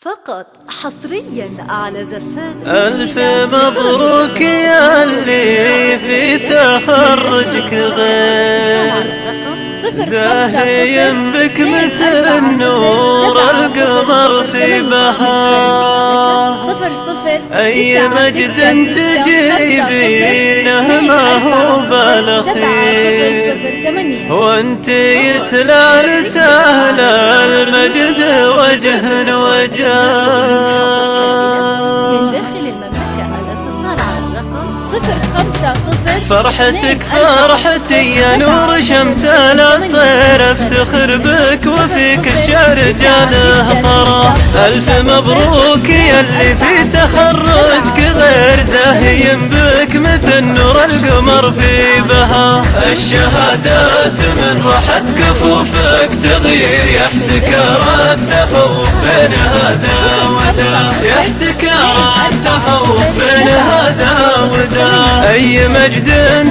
فقط حصريا على زفات. ألف مبروك يا اللي في تخرجك غير زاهيم بك مثل نور القمر في بهار. أي مجد تجيبينه ما هو بالخير وانت يسلال تهل المجد وجه وجاه. فرحتك فرحتي يا نور شمس العصير، افتخر بك وفيك الشعر جاله طرا. ألف مبروك يا اللي في تخرجك غير زاهيم بك مثل نور القمر في بها. الشهادات من راحت كفوفك تغير يحتكر التفوق بين هذا وذا، يحتكر التفوق بين هذا وذا. أي مجد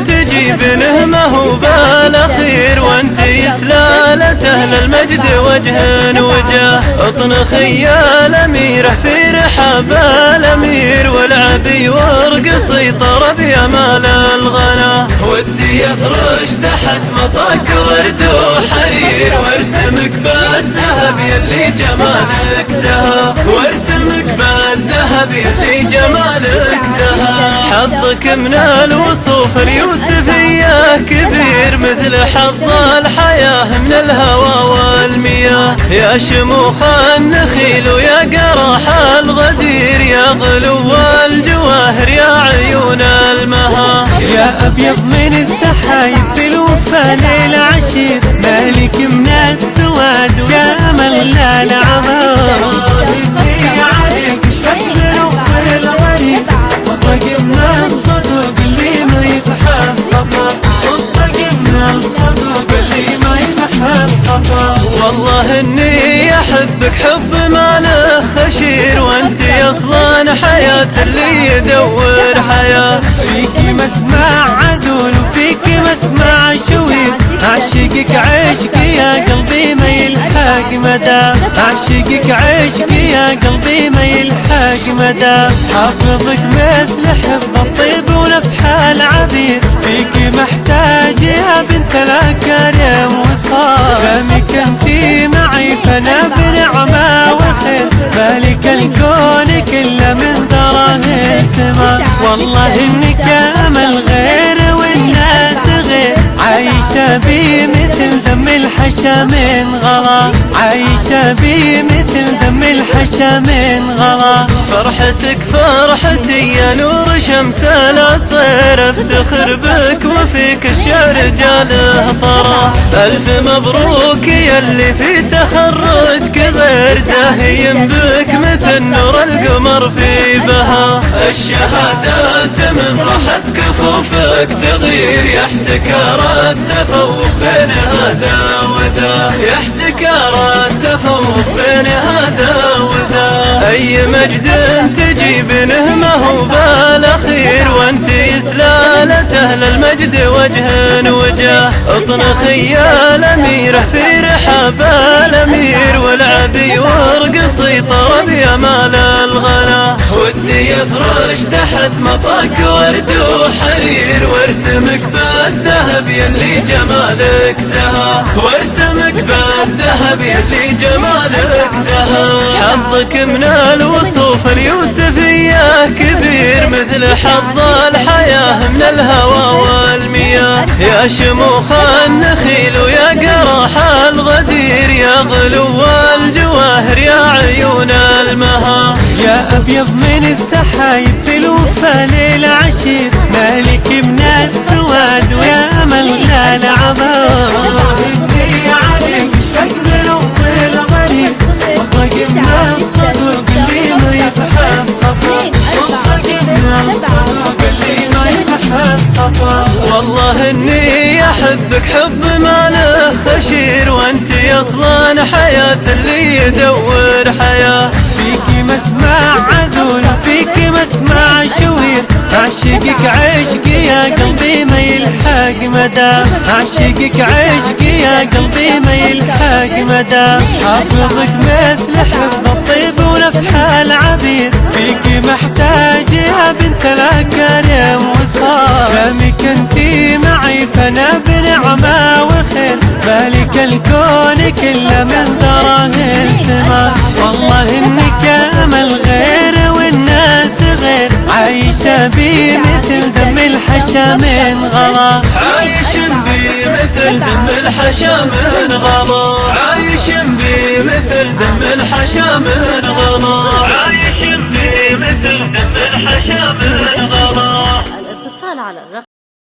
تجيب له ما هو بالاخير وانت يسلالته للمجد وجه وجاه. اطنخي يا الاميره في رحاب الامير والعبي وارقصي طرب يا مال الغلا. ودي يفرش تحت مطاك ورد وحرير وارسمك بالذهب يلي جمالك زها، وارسمك بالذهب يلي جمالك زها. حظك من الوصوف اليوسفية كبير مثل حظ الحياة من الهوى والمياه. يا شموخ النخيل ويا قراح الغدير يا غلو الجواهر يا عيون المها. يا أبيض من السحايب في الوفا ليل عشير، مالك من السواد ويا أمل لا العمار. عليك شكل رب الغريب واصدق من الصدق اللي ما يفحم خفا، واصدق من الصدق اللي ما يفحم خفا. والله اني احبك حب ما له خشير وانت اصلا حياة اللي يدور حياة. فيكي مسمع عدول وفيكي مسمع شوير، اعشقك عشقي يا قلبي ما يلحق مدى، اعشقك عشقي يا قلبي ما يلحق مدى. حافظك مثل حفظ الطيب ونفح العبير، فيكي محتاج يا بنت الكريم وصار. فمك انتي معي فانا بنعمة وخير، مالك الكون كله من ذراه سما. والله انك امل غير والناس غير، عايشة بي مثل دم الحشا من غلا، عايشة بي مثل دم الحشا من غلا. فرحتك فرحتي يا نور شمس العصير، افتخر بك وفيك الشعر جاله طرا. ألف مبروك يا اللي في تخرجك غير زاهيم بك مثل نور القمر في بها. الشهادات من راحت كفوفك تغير يحتكر التفوق بين هذا وذا، يحتكر التفوق بين هذا وذا. أي مجد تجيب له ما هو بالاخير وانت يسلالته للمجد وجه وجاه. اطنخي يا الاميره في رحاب الامير والعبي وارقصي طرب يا مال الغلا. ودي يفرش تحت مطاك ورد وحرير وارسمك بالذهب يلي جمالك زها، وارسمك بالذهب يلي جمالك زها. حظك من الوصوف اليوسفية كبير مثل حظ الحياة من الهوى والمياه. يا شموخ النخيل ويا قراح الغدير يا غلو الجواهر يا عيون المها. يا أبيض من السحايب في الوفا ليل عشير، مالك من السواد ويا أمل لا العمار. عليك شكل رب الغريب واصدق من الصدق اللي ما يفحم خفا، واصدق من الصدق اللي ما يفحم خفا. والله اني احبك حب ما له خشير وانت اصلا حياة اللي يدور حياة. فيكي مسمع عذول وفيكي مسمع شوير، اعشقك عشقي يا قلبي ما يلحق مدى، اعشقك عشقي يا قلبي ما يلحق مدى. حافظك مثل حفظ الطيب ونفح كثير، فيك محتاج يا بنت الأكارم وصار، دامك انتي معي فأنا بنعمة وخير، مالك الكون كله من دراهم سما، والله إنك أمل غير والناس غير، عايشة بي مثل دم الحشا من غلا، عايش بي مثل دم الحشا من غلا، عايش بي مثل دم الحشا من غلا، عايش بي مثل دم الحشا من غلا. الاتصال على الرقم